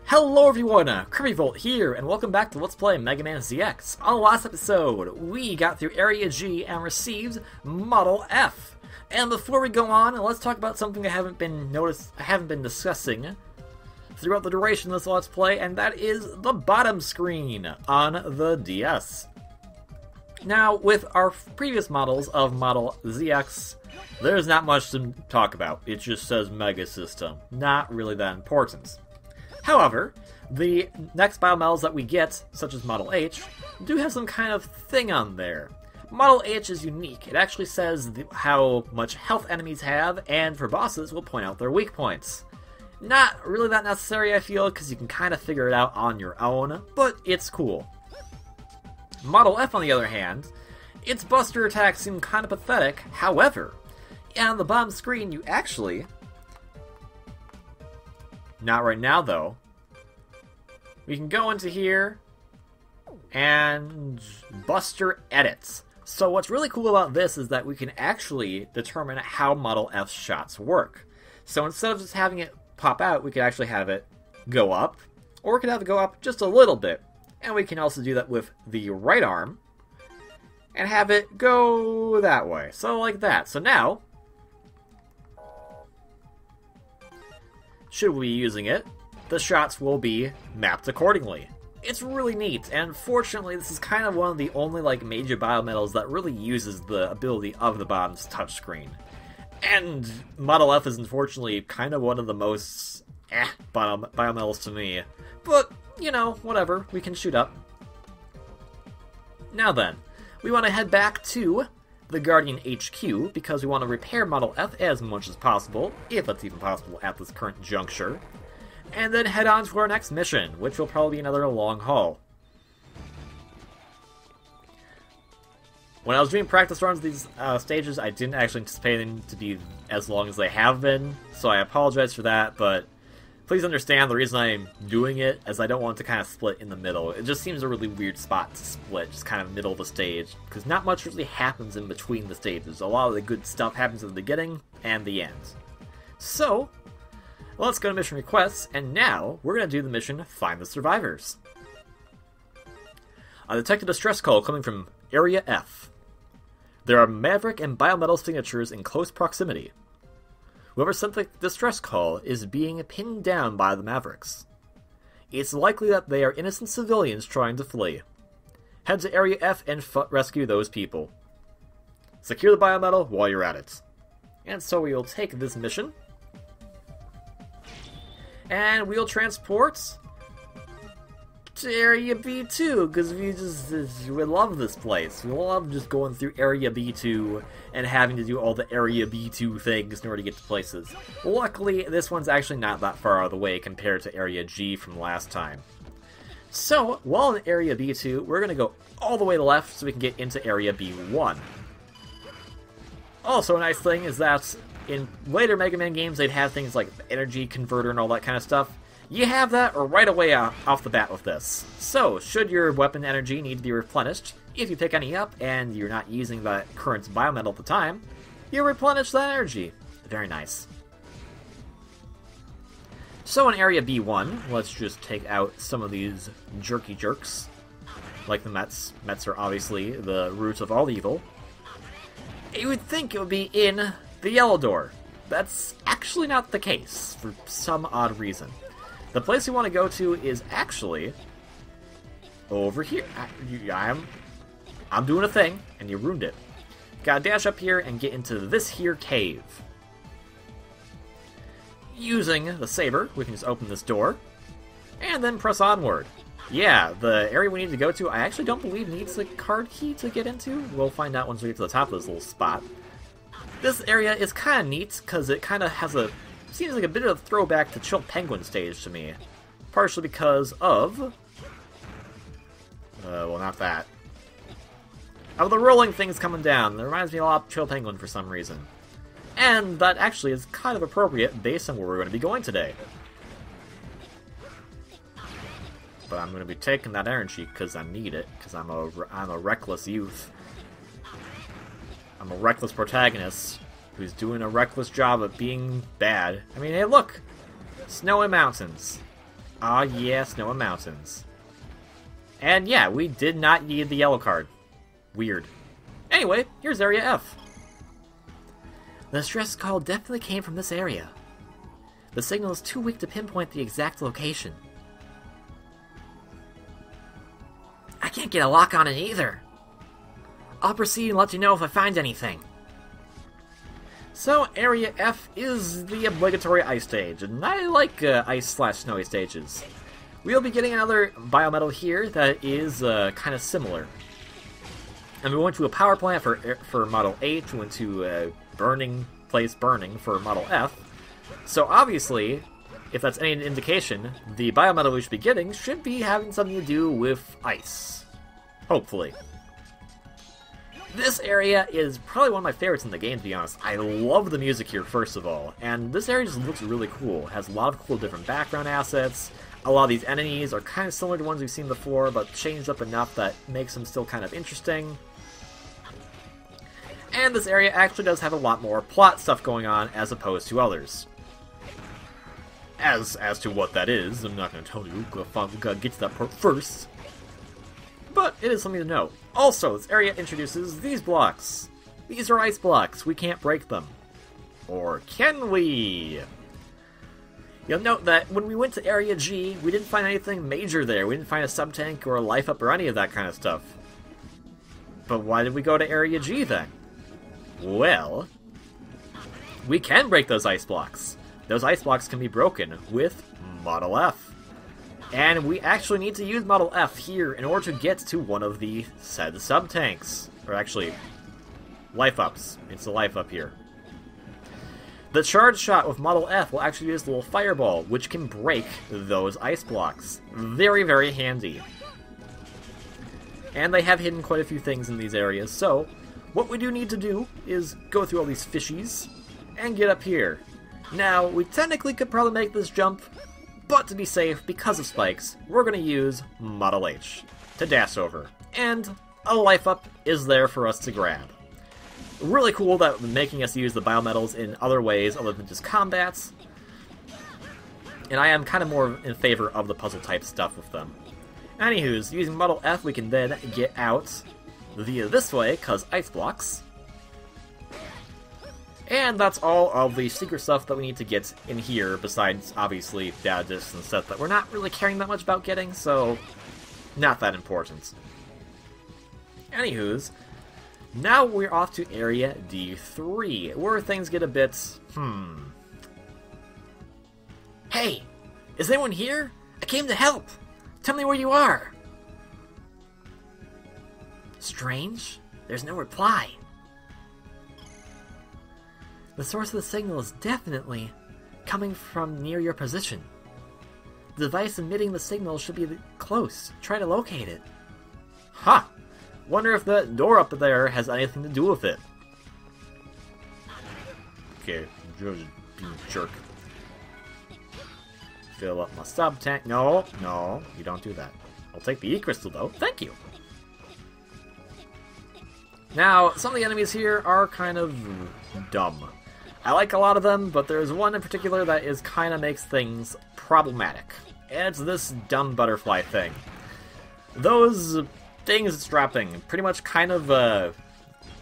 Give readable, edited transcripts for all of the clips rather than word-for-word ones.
Hello everyone, KirbyVolt here, and welcome back to Let's Play Mega Man ZX. On the last episode, we got through Area G and received Model F. And before we go on, let's talk about something I haven't been discussing throughout the duration of this Let's Play, and that is the bottom screen on the DS. Now, with our previous models of Model ZX, there's not much to talk about. It just says Mega System. Not really that important. However, the next biometals that we get, such as Model H, do have some kind of thing on there. Model H is unique. It actually says how much health enemies have, and for bosses, will point out their weak points. Not really that necessary, I feel, because you can kind of figure it out on your own, but it's cool. Model F, on the other hand, its buster attacks seem kind of pathetic. However, on the bottom screen, you actually... Not right now, though. We can go into here and Buster edits. So what's really cool about this is that we can actually determine how Model F's shots work. So instead of just having it pop out, we can actually have it go up, or we can have it go up just a little bit. And we can also do that with the right arm and have it go that way. So like that. So now, should we be using it, the shots will be mapped accordingly. It's really neat, and fortunately this is kind of one of the only major biometals that really uses the ability of the bottom's touchscreen. And Model F is unfortunately kind of one of the most biometals to me. But, you know, whatever, we can shoot up. Now then, we want to head back to the Guardian HQ, because we want to repair Model F as much as possible, if that's even possible at this current juncture, and then head on to our next mission, which will probably be another long haul. When I was doing practice runs of these stages, I didn't actually anticipate them to be as long as they have been, so I apologize for that, but please understand the reason I'm doing it is I don't want it to kind of split in the middle. It just seems a really weird spot to split, just kind of middle of the stage, because not much really happens in between the stages. A lot of the good stuff happens at the beginning and the end. So, let's go to mission requests, and now we're going to do the mission Find the Survivors. I detected a distress call coming from Area F. There are Maverick and Biometal signatures in close proximity. Whoever sent the distress call is being pinned down by the Mavericks. It's likely that they are innocent civilians trying to flee. Head to Area F and rescue those people. Secure the Biometal while you're at it. And so we will take this mission. And we'll transport to Area B2, because we love this place. We love just going through Area B2 and having to do all the Area B2 things in order to get to places. Luckily, this one's actually not that far out of the way compared to Area G from last time. So, while in Area B2, we're going to go all the way to the left so we can get into Area B1. Also, a nice thing is that in later Mega Man games, they'd have things like the energy converter and all that kind of stuff. You have that right away off the bat with this. So, should your weapon energy need to be replenished, if you pick any up and you're not using the current biometal at the time, you replenish that energy. Very nice. So in Area B1, let's just take out some of these jerky jerks, like the Mets. Mets are obviously the root of all evil. You would think it would be in the yellow door. That's actually not the case, for some odd reason. The place we want to go to is actually over here. I'm doing a thing, and you ruined it. Gotta dash up here and get into this here cave. Using the saber, we can just open this door, and then press onward. Yeah, the area we need to go to, I actually don't believe needs a card key to get into. We'll find out once we get to the top of this little spot. This area is kind of neat, because it kind of has a... seems like a bit of a throwback to Chill Penguin stage to me. Partially because of... well, not that. Of the rolling things coming down. That reminds me a lot of Chill Penguin for some reason. And that actually is kind of appropriate based on where we're going to be going today. But I'm going to be taking that energy because I need it, because I'm a reckless youth. I'm a reckless protagonist who's doing a reckless job of being bad. I mean, hey, look! Snowy mountains. Ah, yeah, snow and mountains. And yeah, we did not need the yellow card. Weird. Anyway, here's Area F. The stress call definitely came from this area. The signal is too weak to pinpoint the exact location. I can't get a lock on it either. I'll proceed and let you know if I find anything. So, Area F is the obligatory ice stage, and I like ice/snowy stages. We'll be getting another Biometal here that is kind of similar. And we went to a power plant for Model H, we went to burning place burning for Model F. So obviously, if that's any indication, the Biometal we should be getting should be having something to do with ice. Hopefully. This area is probably one of my favorites in the game, to be honest. I love the music here, first of all. And this area just looks really cool. It has a lot of cool different background assets. A lot of these enemies are kind of similar to ones we've seen before, but changed up enough that makes them still kind of interesting. And this area actually does have a lot more plot stuff going on as opposed to others. As to what that is, I'm not going to tell you. We've got to get to that part first. But it is something to know. Also, this area introduces these blocks. These are ice blocks. We can't break them. Or can we? You'll note that when we went to Area G, we didn't find anything major there. We didn't find a sub-tank or a life-up or any of that kind of stuff. But why did we go to Area G then? Well, we can break those ice blocks. Those ice blocks can be broken with Model F. And we actually need to use Model F here in order to get to one of the said sub-tanks. Or actually, life-ups. It's a life-up here. The charge shot with Model F will actually use a little fireball, which can break those ice blocks. Very, very handy. And they have hidden quite a few things in these areas, so what we do need to do is go through all these fishies and get up here. Now, we technically could probably make this jump, but to be safe, because of spikes, we're going to use Model H to dash over. And a life up is there for us to grab. Really cool that making us use the biometals in other ways other than just combats. And I am kind of more in favor of the puzzle type stuff with them. Anywho's, using Model F we can then get out via this way, because ice blocks. And that's all of the secret stuff that we need to get in here, besides, obviously, data discs and stuff that we're not really caring that much about getting, so not that important. Anywho's, now we're off to Area D3, where things get a bit, Hey! Is anyone here? I came to help! Tell me where you are! Strange? There's no reply. The source of the signal is definitely coming from near your position. The device emitting the signal should be close. Try to locate it. Huh! Wonder if the door up there has anything to do with it. Okay, being a jerk. Fill up my sub-tank. No, no, you don't do that. I'll take the E-crystal though. Thank you! Now, some of the enemies here are kind of dumb. I like a lot of them, but there's one in particular that is kind of makes things problematic. And it's this dumb butterfly thing. Those things it's dropping, pretty much kind of, they're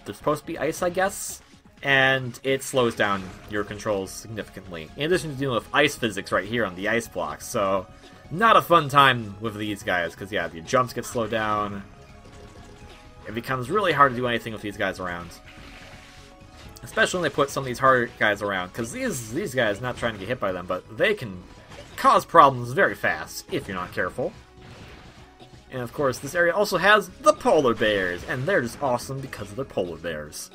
supposed to be ice, I guess? And it slows down your controls significantly. In addition to dealing with ice physics right here on the ice blocks, so not a fun time with these guys, because yeah, your jumps get slowed down. It becomes really hard to do anything with these guys around. Especially when they put some of these hard guys around, because these guys, not trying to get hit by them, but they can cause problems very fast, if you're not careful. And of course, this area also has the polar bears, and they're just awesome because of their polar bears.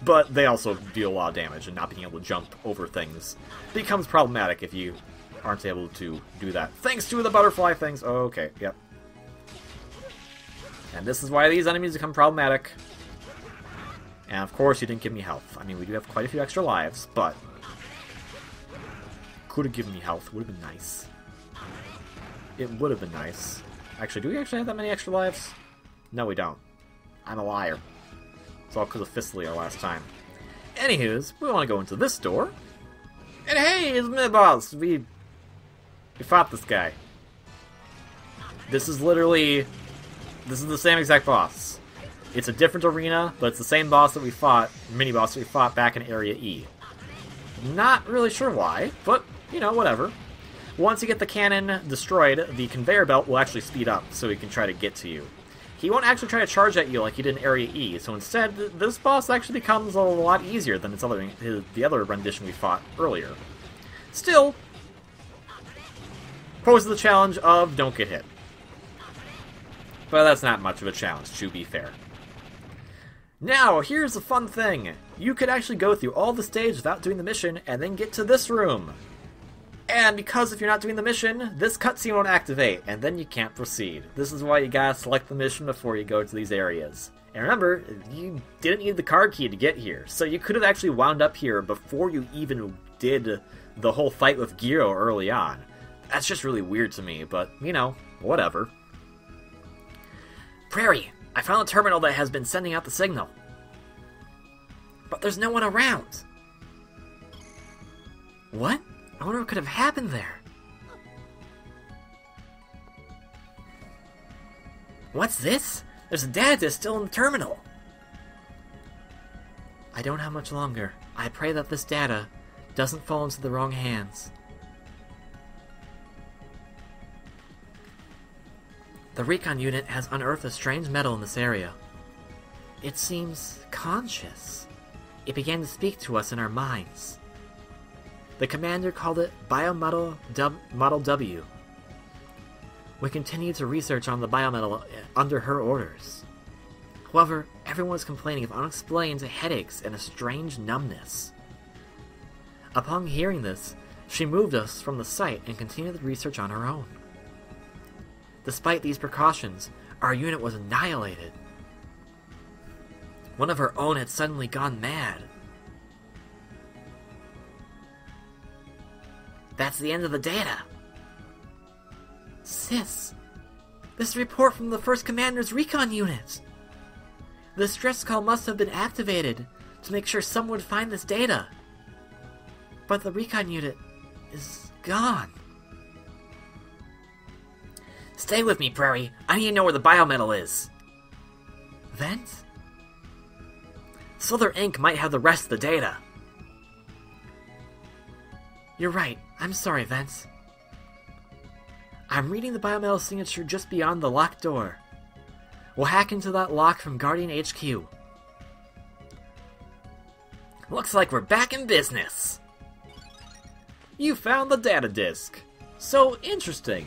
But they also deal a lot of damage, and not being able to jump over things becomes problematic if you aren't able to do that. Thanks to the butterfly things! Okay, yep. And this is why these enemies become problematic. And of course, you didn't give me health. I mean, we do have quite a few extra lives, but could have given me health. Would have been nice. It would have been nice. Actually, do we actually have that many extra lives? No, we don't. I'm a liar. It's all because of Fistelia last time. Anywho's, we want to go into this door. And hey, it's mid-boss! We We fought this guy. This is literally... This is the same exact boss. It's a different arena, but it's the same boss that we fought, mini-boss that we fought back in Area E. Not really sure why, but, you know, whatever. Once you get the cannon destroyed, the conveyor belt will actually speed up, so he can try to get to you. He won't actually try to charge at you like he did in Area E, so instead, this boss actually becomes a lot easier than the other rendition we fought earlier. Still, poses the challenge of don't get hit. But that's not much of a challenge, to be fair. Now, here's the fun thing. You could actually go through all the stages without doing the mission, and then get to this room. And because if you're not doing the mission, this cutscene won't activate, and then you can't proceed. This is why you gotta select the mission before you go to these areas. And remember, you didn't need the card key to get here, so you could have actually wound up here before you even did the whole fight with Gyro early on. That's just really weird to me, but, you know, whatever. Prairie, I found a terminal that has been sending out the signal. But there's no one around. What? I wonder what could have happened there. What's this? There's a data disk still in the terminal. I don't have much longer. I pray that this data doesn't fall into the wrong hands. The recon unit has unearthed a strange metal in this area. It seems conscious. It began to speak to us in our minds. The commander called it Biometal Model W. We continued to research on the biometal under her orders. However, everyone was complaining of unexplained headaches and a strange numbness. Upon hearing this, she moved us from the site and continued the research on her own. Despite these precautions, our unit was annihilated. One of her own had suddenly gone mad. That's the end of the data. Sis, this is a report from the first commander's recon unit. The stress call must have been activated to make sure someone would find this data. But the recon unit is gone. Stay with me, Prairie. I need to know where the biometal is. Vent? Slither Inc. might have the rest of the data. You're right. I'm sorry, Vance. I'm reading the biometal signature just beyond the locked door. We'll hack into that lock from Guardian HQ. Looks like we're back in business. You found the data disk. So interesting.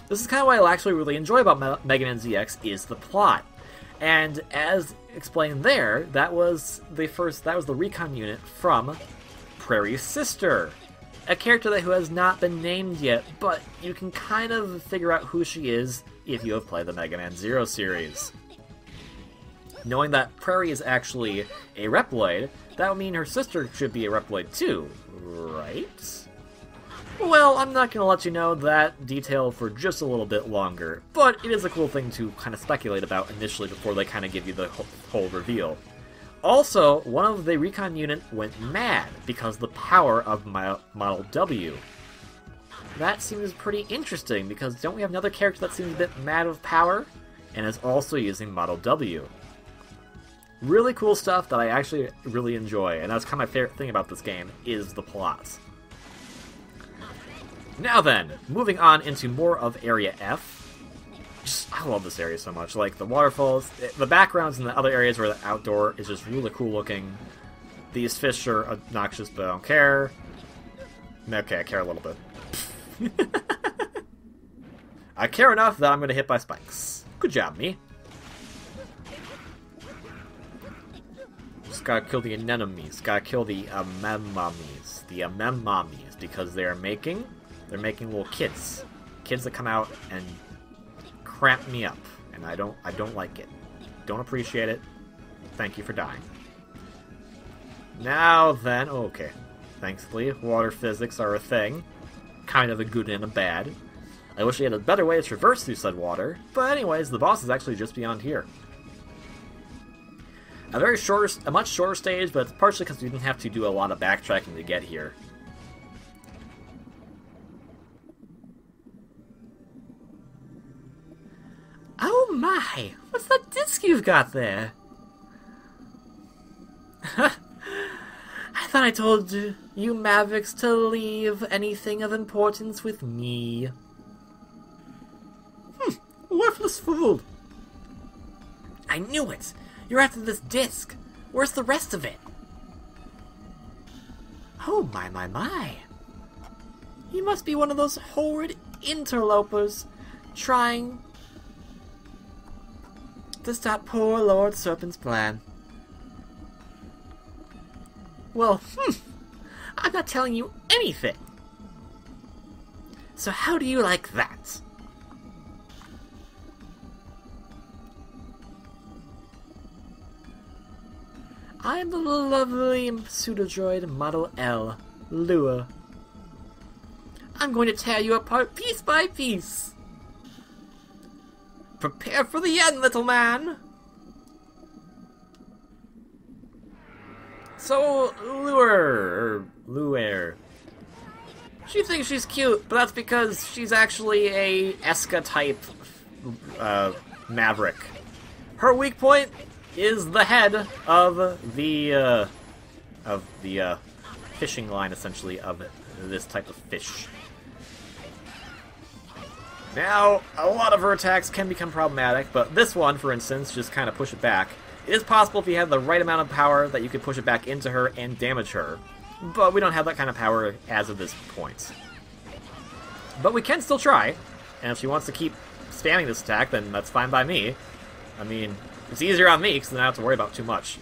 This is kind of what I actually really enjoy about Mega Man ZX is the plot. And as explained there, that was the recon unit from Prairie's sister. A character who has not been named yet, but you can kind of figure out who she is if you have played the Mega Man Zero series. Knowing that Prairie is actually a Reploid, that would mean her sister should be a Reploid too, right? Well, I'm not going to let you know that detail for just a little bit longer, but it is a cool thing to kind of speculate about initially before they kind of give you the whole reveal. Also, one of the recon unit went mad because of the power of Model W. That seems pretty interesting, because don't we have another character that seems a bit mad with power, and is also using Model W? Really cool stuff that I actually really enjoy, and that's kind of my favorite thing about this game, is the plot. Now then, moving on into more of Area F. I love this area so much. Like, the waterfalls, the backgrounds in the other areas where the outdoor is just really cool looking. These fish are obnoxious, but I don't care. Okay, I care a little bit. I care enough that I'm going to hit by spikes. Good job, me. Just gotta kill the anemones. Gotta kill the amemomies. The amemomies, because they're making little kids. Kids that come out and cramp me up, and I don't like it. Don't appreciate it. Thank you for dying. Now then, okay. Thankfully, water physics are a thing. Kind of a good and a bad. I wish we had a better way to traverse through said water, but anyways, the boss is actually just beyond here. A much shorter stage, but it's partially because we didn't have to do a lot of backtracking to get here. Oh my! What's that disc you've got there? I thought I told you Mavericks to leave anything of importance with me. Worthless fool! I knew it! You're after this disc! Where's the rest of it? Oh my. You must be one of those horrid interlopers trying to stop poor Lord Serpent's plan. Well, I'm not telling you anything. So how do you like that? I'm the lovely pseudodroid Model L, Lua. I'm going to tear you apart piece by piece. Prepare for the end, little man! So, Luer. She thinks she's cute, but that's because she's actually a Eska-type maverick. Her weak point is the head of the fishing line, essentially, of this type of fish. Now, a lot of her attacks can become problematic, but this one, for instance, just kind of push it back. It is possible if you have the right amount of power that you could push it back into her and damage her, but we don't have that kind of power as of this point. But we can still try, and if she wants to keep spamming this attack, then that's fine by me. I mean, it's easier on me, because then I don't have to worry about too much.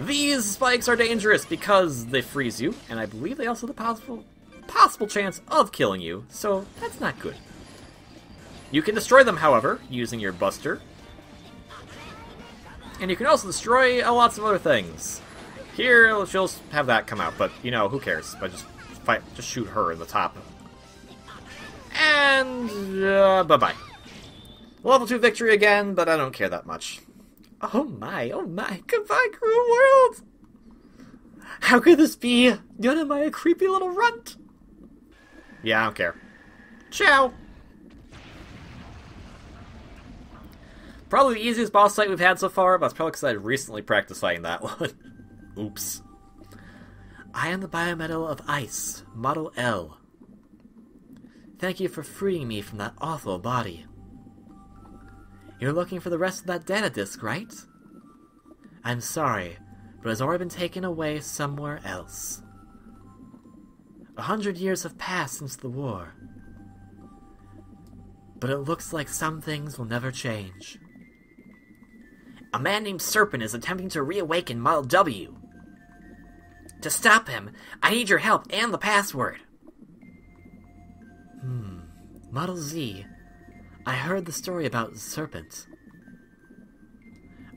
These spikes are dangerous because they freeze you, and I believe they also have the possible chance of killing you, so that's not good. You can destroy them, however, using your Buster. And you can also destroy lots of other things. Here, she'll have that come out, but, you know, who cares? I just shoot her in the top. And, bye-bye. Level 2 victory again, but I don't care that much. Oh my, goodbye, cruel world! How could this be? None am I a creepy little runt? Yeah, I don't care. Ciao! Probably the easiest boss fight we've had so far, but it's probably because I recently practiced fighting that one. Oops. I am the Biometal of Ice, Model L. Thank you for freeing me from that awful body. You're looking for the rest of that data disk, right? I'm sorry, but it's already been taken away somewhere else. 100 years have passed since the war. But it looks like some things will never change. A man named Serpent is attempting to reawaken Model W. To stop him, I need your help and the password. Model Z. I heard the story about Serpent.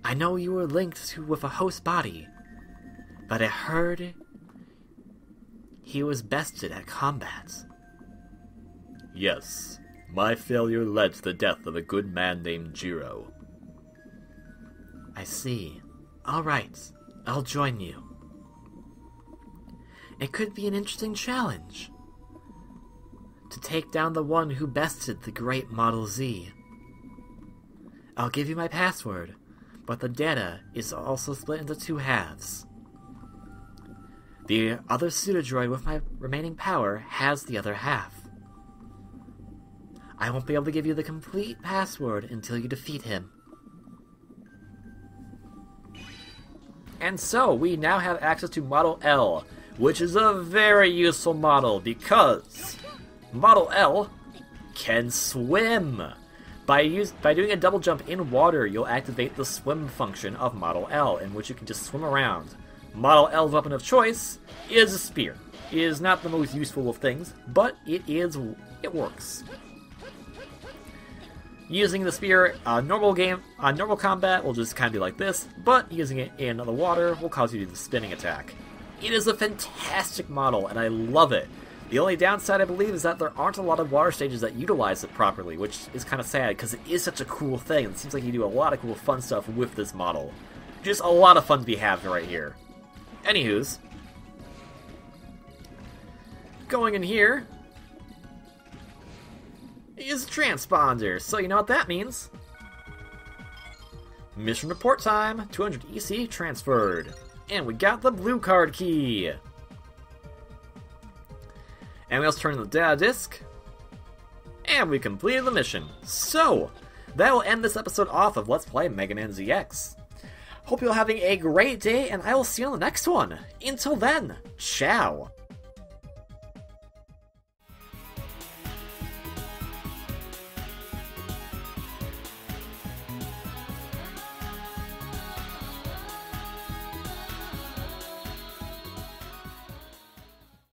I know you were linked with a host body, but I heard he was bested at combat. Yes, my failure led to the death of a good man named Jiro. I see. Alright, I'll join you. It could be an interesting challenge. To take down the one who bested the great Model Z. I'll give you my password, but the data is also split into 2 halves. The other pseudodroid with my remaining power has the other half. I won't be able to give you the complete password until you defeat him. And so, we now have access to Model L, which is a very useful model because Model L can swim. By doing a double jump in water, you'll activate the swim function of Model L, in which you can just swim around. Model L's weapon of choice is a spear. It is not the most useful of things, but it works. Using the spear normal combat will just kind of be like this, but using it in the water will cause you to do the spinning attack. It is a fantastic model, and I love it. The only downside, I believe, is that there aren't a lot of water stages that utilize it properly, which is kind of sad, because it is such a cool thing. It seems like you do a lot of cool fun stuff with this model. Just a lot of fun to be had right here. Anywho's, going in here, is transponder, so you know what that means. Mission report time, 200 EC transferred. And we got the blue card key. And we also turned in the data disk. And we completed the mission. So, that will end this episode off of Let's Play Mega Man ZX. Hope you're having a great day, and I will see you on the next one. Until then, ciao.